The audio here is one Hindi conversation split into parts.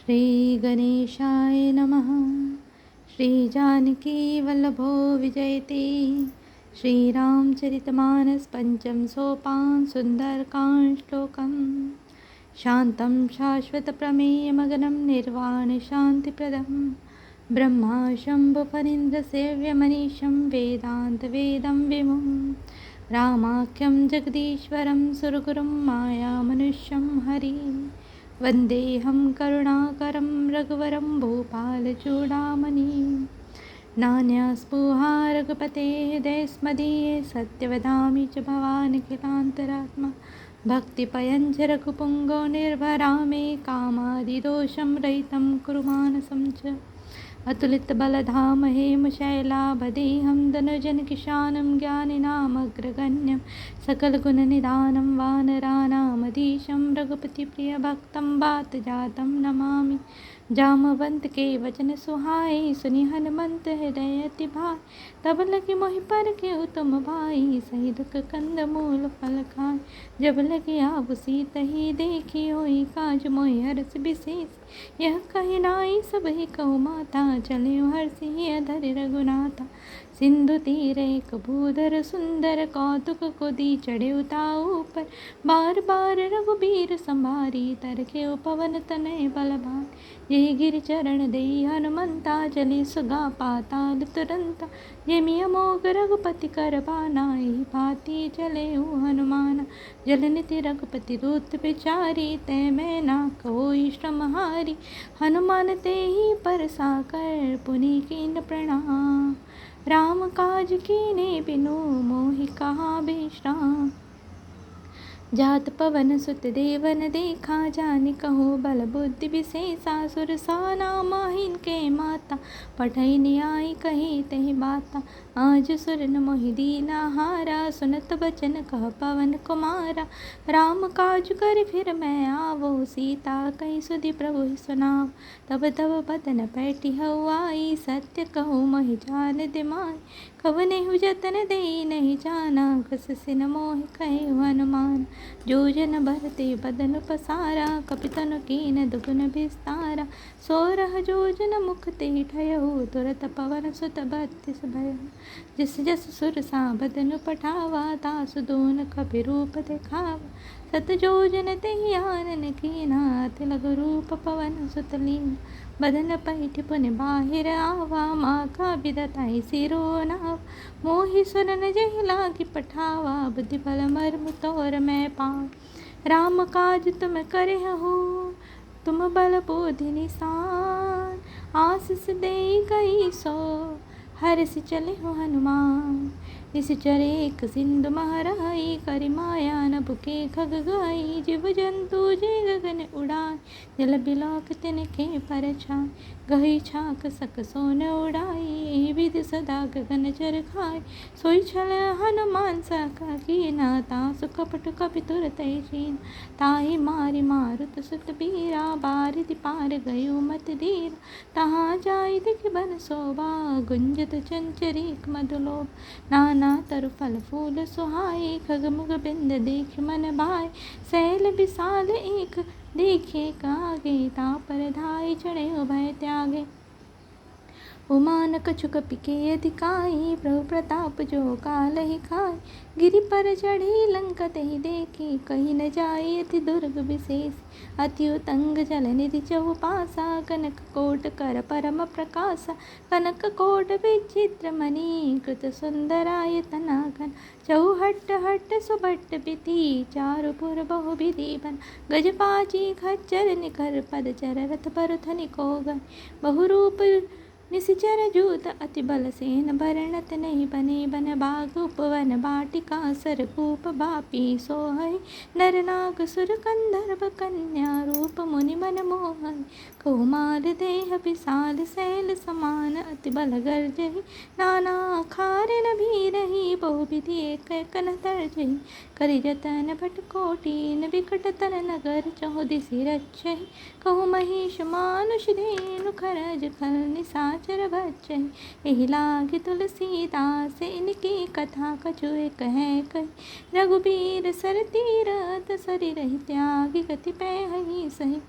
श्रीगणेशाय नमः। श्रीजानकीवल्लभो विजयते। श्रीरामचरितमानस पंचम सोपान सुंदरकांड श्लोकम्। शान्तं शाश्वतप्रमेयमगनं निर्वाणशान्तिप्रदं ब्रह्मा शम्भुफणीन्द्रसेव्यमनीशं वेदान्तवेदं विमुं रामाख्यं जगदीश्वरं सुरगुरुं मायामनुष्यं हरिं वन्देऽहं करुणाकरं रघुवरं भूपालचूडामणिं नान्यास्पृहा रघुपतेः हृदयस्मदीये सत्यवदामि च भवानखिलान्तरात्मा भक्तिपयञ्च रघुपुङ्गो निर्भरामे कामादिदोषं रहितं कुरु मानसं च अतुलितबलधाम हेमशैलाभदेहं धनुजनकिशानं ज्ञानिनामग्रगण्यं सकलगुणनिधानं वानराणामधीशं रघुपतिप्रियभक्तं वातजातं नमामि जामवंत के वचन सुहाए सुनि हनुमंत हृदय अति भाई तब लगे मोहि पर के तुम भाई सही दुख कंद मूल फल खाए जब लगे आवसी तही देखी होई काज मोहि हरस विशेष यह कही नाई सब ही कहु माता चले हर्षि अधर रघुनाथा सिंधु तीर एक भूधर सुंदर कौतुक को दी चढ़े उताऊ पर बार बार रघुबीर संभारी तरके पवन तनय बल भार यही गिर चरण देई हनुमंता चली सुगा पाताल तुरंता यमि अमोघ रघुपति कर बाना यही भांति चले हनुमान जलनिधि रघुपति दूत विचारी तै मैं ना कोई श्रम हारी हनुमान ते ही परसा कर पुनि कीन प्रणाम राम काज कीने बिनु मोहि कहा विश्राम जात पवन सुत देवन देखा जानि कहो बल बुद्धि विशेषा सुर साना माहिन के माता पठई न्याय कही तहि बाता आज सुर न मोहि दीना हारा सुनत बचन कह पवन कुमारा राम काज कर फिर मैं आवो सीता कही सुधि प्रभु सुनाओ तब तब बदन पैठी हवाई सत्य कहूँ मोहि जान दिमाई कब नहीं जतन दे नहीं जाना कस सिन मोहि कहे हनुमान जो जन भरते बदन पसारा कपितन कीन दुगुन विस्तारा सोरह जो जन मुख ते ठयहु तुरत पवन सुत बत्तिस भयहु जिस जस सुर सा बदन पठावा तासु दोन कपि रूप दिखावा सत जो जन ते आनन कीना तिलक रूप पवन सुत लीन बदन पैठ पुन बाहिर आवा माँ का विदताई सिरो नाव मोहि सुरन जहि लागी पठावा बुद्धि बल मर्म तोर मैं पाऊँ राम काज तुम करे हो तुम बल बोधि निशान आशीष दे गई सो हर्षि चले हो हनुमान इस चरे एक सिंधु महराई करि माया न बुके खग गाई जीव जंतु जे गगन उड़ाई जल बिलोक तिनके पर छाई गही छाक सक सोन उड़ाई विधि सदा गगन चर खाए सोई छल हनुमान सका कीना तासु कपट कपि तुरत शीन ताहि मारि मारुत सुत बीरा बारिधि पार गयो मत धीर तहाँ जाई दिख बन शोभा गुंजत चंचरीक मधुलोभ नाना तरु फल फूल सुहाए खगमुग बिंद देख मन भाई सैल विशाल एक देखे कागे ता पर धाई चढ़े भय त्यागे उमान कछु कपिके अधिकाई प्रभु प्रताप जो काल ही खाए गिरि पर चढ़ी लंका तहि देखी कहीं न जाई अति दुर्ग विशेष अति उतंग जल निधि चहुपासा कनक कोट कर परम प्रकाशा कनक कोट विचित्र मणि कृत सुंदराय तनाघन चौहट्ट हट्ट सुभट्ट बिधि चारुपुर बहु विधि बन गजपाची खच्चर निखर पद चर रथ पर थनि कोगन बहुरूप निशिचर जूत अति बल सेन भरणत नहीं बने बन बाग उपवन बाटिका सरकूप बापी सोहय नरनाग सुर कंधर्व कन्या रूप मुनि मन मोहन कौमार देह विशाल शैल समान अति बल गर्जहि नाना खार न भी रही बहुविधि एक कन तर्जहि करि जतन भट कोटिन विकट तन नगर चहु दिशि रक्षहि कहु महिष मानुष धेनु खरज खल निशाचर बच्चहि एहि लागी तुलसीदास इनकी कथा कछुए कहे कही रघुबीर सर तीरथ सरि रहि त्यागी गति पैहि सही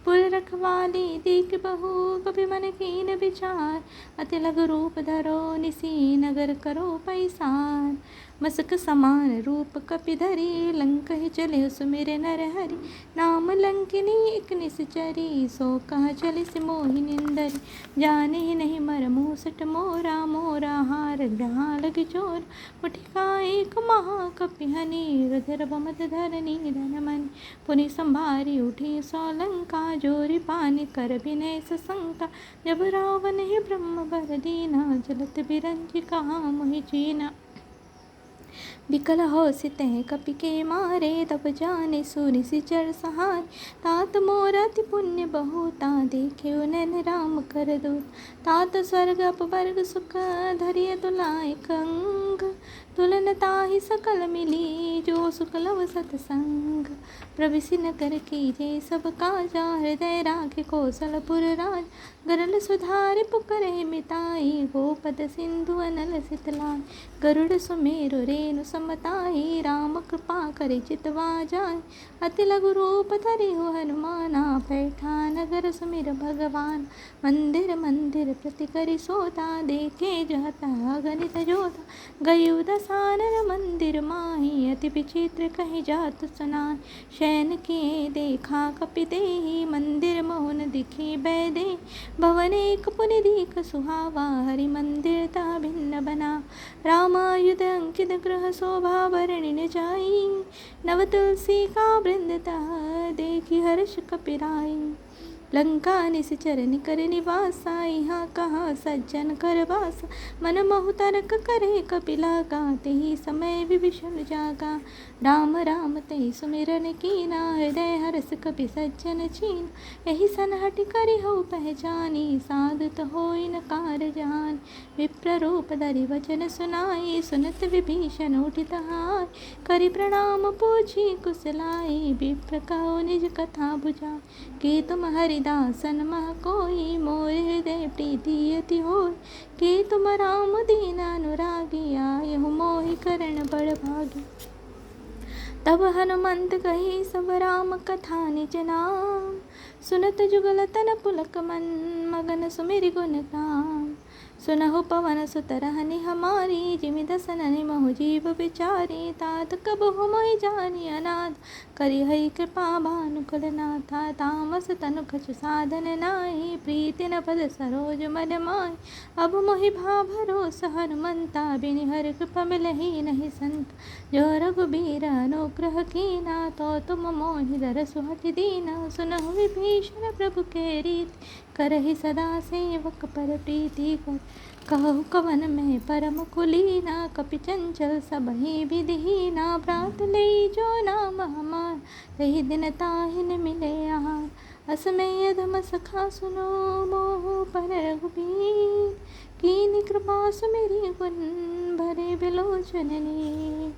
पुर रखवाली दीख बहु कपि मन कीन विचार। अति लघु रूप धरो निसी नगर करो पैसार। मसक समान रूप कपि धरी लंक ही चले सुमिर नर हरि। नाम लंकिनी एक निश्चरी सो कह चली सिमोहि निंदरी। जाने ही नहीं मर मूसट मोरा मोरा हार ग्रहा लग चोर। उठिका एक महाकपि हनि रुधिर बमत धरनी धन मन। पुनि संभारी उठी सोलंका जोरी पानी कर विनय सशंका। जब रावण ही ब्रह्म बर दीना जलत बिरंज कहा मोहि चीना। विकल हो सितह कपि के मारे तब जाने सुनि सिचर सहार। तात मोर अति पुण्य बहुता देखे नैन राम कर दूत। तात स्वर्ग अपवर्ग सुख धरिय तुलाय कंग। तुलन ताहि सकल मिली जो सुख लव सतसंग। प्रविसि न कर कीजे सब काजा हृदय राखे कौशलपुर राज। गरल सुधारि पुकरे मिताई गोपद सिंधु अनल सितलाय। गरुड़ सुमेरु रेणु समताई राम कृपा करे चितवा जाय। अति लघु रूप धरि हो हनुमाना बैठा नगर सुमिर भगवान। मंदिर मंदिर प्रति करि सोता देखे जहता गणित जोता। गयु दसानन मंदिर माही अति विचित्र कहि जात सुनाय। शयन किए देखा कपि देहि मंदिर मोहन दिखी बैदे। भवन एक पुनि दीख सुहावा हरि मंदिर ता भिन्न बना। रामायुध अंकित गृह शोभा वर्णिन जाई। नव तुलसी का वृंद तह देखी हर्ष कपिराई। लंका निश्चर निकर निवासा यहाँ कहा सज्जन कर वास। मन महु तर्क करे कपिला गाते ही समय विभीषण जागा। राम राम ते सुमिरन कीना हृदय हर्ष कपि सज्जन चीन। यही सनहट करि हो पहचानी साधुत होई न कार जान। विप्र रूप धरि वचन सुनाई सुनत विभीषण उठित हाय। करि प्रणाम पूछी कुशलाई विप्र कहो निज कथा बुझा। कि तुम हरिदासन मह कोई मोर हृदय प्रीति अति होय। कि तुम राम दीन अनुरागी आए हो मोहि करण बड़ भागी। तब हनुमंत कही सब राम कथा निज नाम। सुनत जुगल तन पुलक मन मगन सुमिरि गुण गान। सुनहु पवन सुत रहनि हमारी जिमि दसननि महु जीव बिचारी। तात कबहु मोहि जानि अनाथ करि हरि कृपा भानुकुल नाथा। तामस तनु कछु साधन नाहि प्रीति न पद सरोज मद माय। अब मोहि भा भरोस हनुमंता बिनि हर कृपा मिलहि नहीं संत। जो रघुबीर अनुग्रह कीना तो तुम मोहि दरसु हठि दीना। सुनहु विभीषण प्रभु के रीति करहि सदा सेवक पर प्रीति कर। कहु कवन में परम कुलीना कपि चंचल सबहि विधिहीना। भ्रात लई जो नाम हमार रही दिन ताहिन मिले आहार। असमय अधम सखा सुनो मोह पर रघुबीर। कीन्ही कृपा सुमिरि गुण भरे बिलोचन नीर।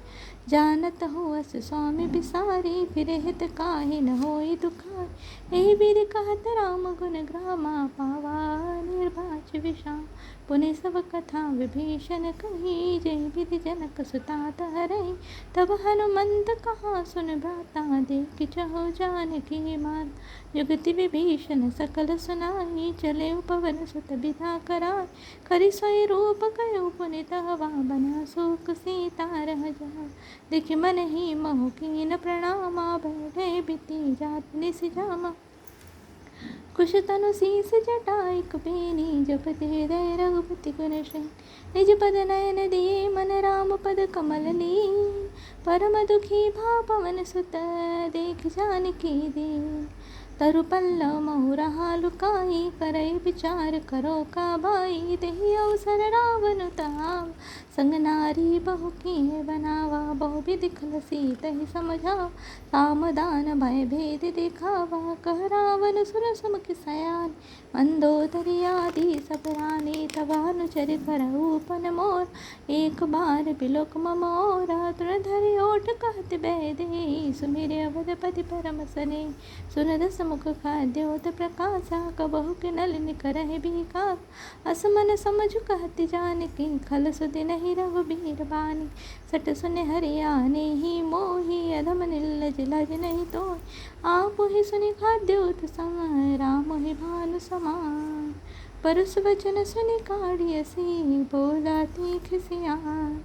जानत हो अस स्वामी बिसारी फिर हित काहि न होई दुखार। एहि विधि कहत राम गुण ग्रामा पावा निर्वाच विषाम। पुनि सब कथा विभीषण कही जय विधि जनक सुता हरई। तब हनुमंत कहा सुन भ्राता देखि चहु जानकी मान। जुगति विभीषण सकल सुनाई चले पवन सुत बिधा कराय। करि सोई रूप कयो पुनि तहवा बना शोक सीता रह जाय। देखि मन ही महु कीन प्रणामा बैठे बिति जात निसि जामा। कुश तनु शीस जटाई कुबेनी जपति हृदय रघुपति गुण श्रेण। निज पद नयन दिए मन राम पद कमल लीन। परम दुखी भा पवन सुत देख जानकी दीन। तरु पल्लव महु रहा लुकाई करई विचार करो का बाई। देहि अवसर रावण तहाव संग नारी बहु किए बनावा। बहु विधि खलसी तहि समझावा साम दान भय भेद दिखावा। कह रावण सुर सुमुख सयान मंदोदरी आदि सब रानी। तब अनुचर करहु पन मोर एक बार बिलोक मम ओरा। तुरंत धरि ओट कहत बैदेहि सुमिरि अवधपति परम सने। सुन दस मुख खाद्योत प्रकाशा, कबहु के नलिन करहि विकास। असमन समझु कहति जानकी, खल सुधि नहीं रघुबीर बानी। सट सुने हरियाने ही मोहि, अधम निल्लज लज नहीं तोय। आपु ही सुनि खाद्योत समय, राम ही भानु समान। परुष वचन सुनि काढ़ियसि, बोला तीख सियान।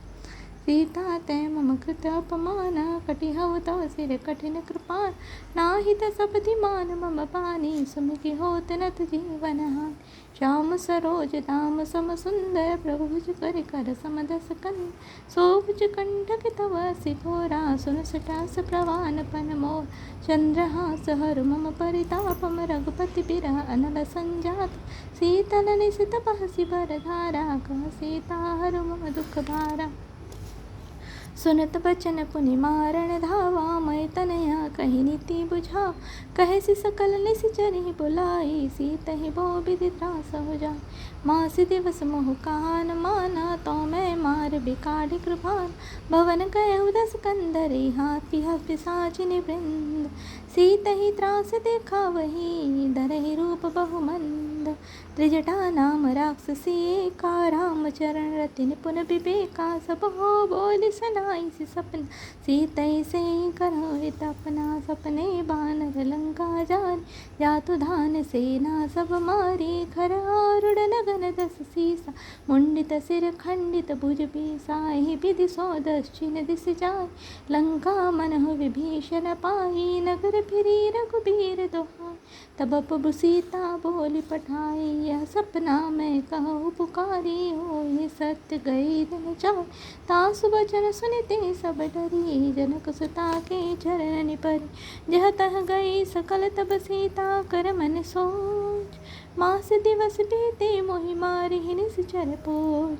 सीता तै मम कृत अपमान, कटिहउ तव सिर कठिन कृपान। नाही त सपति मान मम पानी, सुमिखि होत नत जीवन हानि। श्याम सरोज दाम सम सुंदर, प्रभु भुज कर कर सम दस कंठ। सोभुज कंठक तव असि थोरा, सुन सटास प्रवान पन मोर। चंद्रहास हर मम परितापम, रघुपति बिरह अनल संजात। शीतल निशित बहसि बर धारा, कह सीता हर मम दुख भारा। सुनत बचन पुनि मारण धावा, मैं तनया कहि नीति बुझावा। कहसि सकल निशिचरि बुलाई, सीतहि बो विधि त्रास हो जाय। मासी दिवस मोह कान माना, तो मैं मार बिकाढ़ि कृपान। भवन गयहु दस कंदरि, हाथी पिशाचिनि वृंद। सीतहि त्रास देखावहि, धरहि रूप बहुमंद। त्रिजटा नाम राक्षसी एका, रामचरण रति निपुन विवेका। सब हो बोलि सनाइसि सपना, सीतहि सेई करहु हित अपना। सपने बानर लंका जारी, जातु धान सेना सब मारी। खर आरूढ़ नगन दस सीसा, मुंडित सिर खंडित भुज बीसा। एहि विधि सो दक्षिण दिस जाय, लंका मनहु विभीषण पाई। नगर फिरी रघुबीर दुहाई, तब प्रभु सीता बोली पठाई। यह सपना मैं कहूँ पुकारी, होई सत्य गई दिन चार। तासु बचन सुनिते सब डरी, जनक सुता के चरण परी। जह तह गई सकल तब सीता, कर मन सोच। मास दिवस बीते मोहि मारहि निश्चर पोच।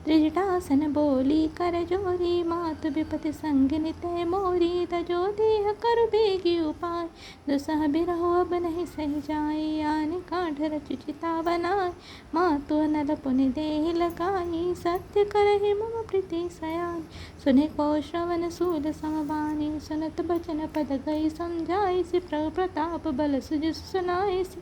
त्रिजटासन बोली कर जोरी, मातु विपति संगिनि तै मोरी। तजो देह करु बेगी उपाय, दुसह बिरहो अब नहीं सही जाय। आने काढ़ रचु चिता बनाय, मातु अनल पुनि देहि लगाई। सत्य करहि मम प्रीति सयानी, सुने को श्रवण सूल समबानी। सुनत बचन पद गई समझाइसि, प्रभु प्रताप बल सुजि सुनाइसि।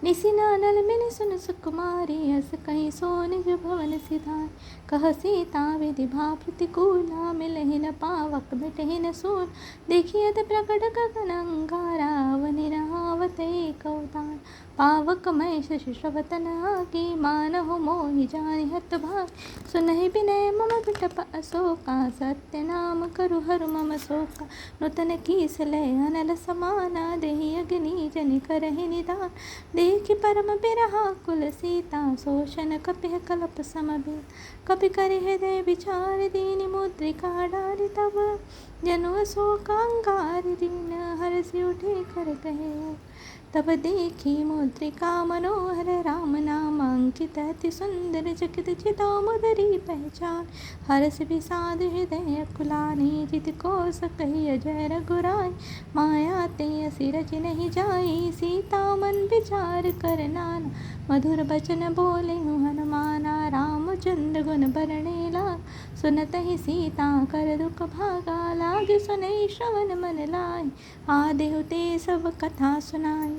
निसिन अनल मिनि सुन सुकुमारी, हस कहीं सो निज भवन सिधाई। कह सीता विधि भा प्रतिकूला, मिलहि न पावक भेटहि न सूल। देखियत प्रकट गगन अंगारा, अवनि रहावत एक अवतार। पावक मय शशि श्रवतन आगे, मानहु मोहि जानि हत भाग। सुनहि विनय मम बिटप अशोका, सत्य नाम करु हरु मम शोका। नूतन कीस लय अनल समाना, देहि अग्नि जनि करहि निदान। देखि परम बिरहा कुल सीता, शोषण कपिह कलप समबेत। कपि करि हृदय विचार, दीनि मुद्रिका डारि तब। जनु अशोकांगार दीन, हरषि उठे कर कहे। तब देखी मुद्रिका मनोहर, राम नाम अंकित अति सुंदर। चकित चितौ मुदरी पहचान, हर्ष विषाद हृदय कुलानि। जित कोस कहि अजय रघुराई, माया ते असि रचि नहीं जाई। सीता मन विचार कर नाना, मधुर बचन बोले हनुमाना। रामचंद्र गुण बरणे लाग, सुनतहि सीता कर दुख भागा। लागे सुनई श्रवण मन लाय, आदेहु ते सब कथा सुनाई।